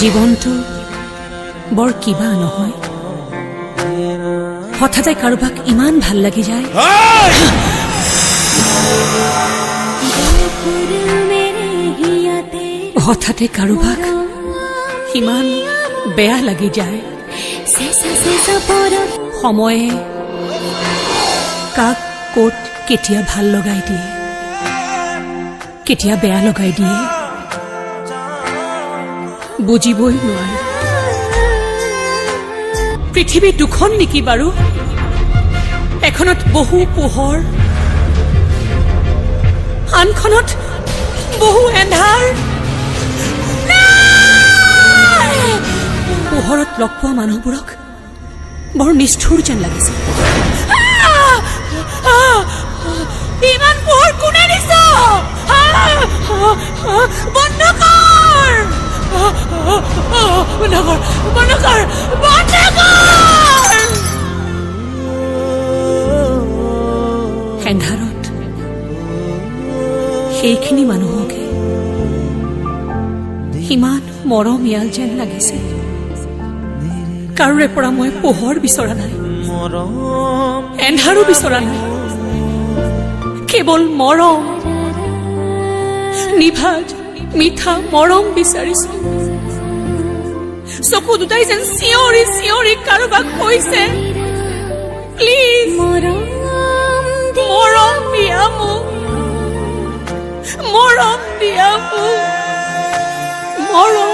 জীৱনটো বৰ কিবা নহয়, হঠাতে কাৰোবাক ইমান ভাল লাগি যায়, হঠাতে কাৰোবাক ইমান বেয়া লাগি যায়। সময়ে কাক ক'ত কেতিয়া ভাল লগাই দিয়ে, কেতিয়া বেয়া লগাই দিয়ে, বুজিবই নোৱাৰে। পৃথিৱী দুখন নেকি বাৰু? এখনত বহু পোহৰ, আনখনত বহু এন্ধাৰ। পোহৰত লগ পোৱা মানুহবোৰক বৰ নিষ্ঠুৰ যেন লাগিছে। ইমান পোহৰ কোনে দিছ? বন্ধ কৰ, বন্ধ কৰ, বন্ধ কৰ, বন্ধ কৰ। এন্ধাৰত সেইখিনি মানুহকে ইমান মৰমীয়াল যেন লাগিছে। কাৰোৰে পৰা মই পোহৰ বিচৰা নাই, এন্ধাৰো বিচৰা নাই, কেৱল মৰম, নিভাজ মিঠা মৰম বিচাৰিছো। চকু দুটাই যেন চিঞৰি চিঞৰি কাৰোবাক কৈছে, প্লিজ মৰম দিয়া মোক, মৰম দিয়া মোক, মৰম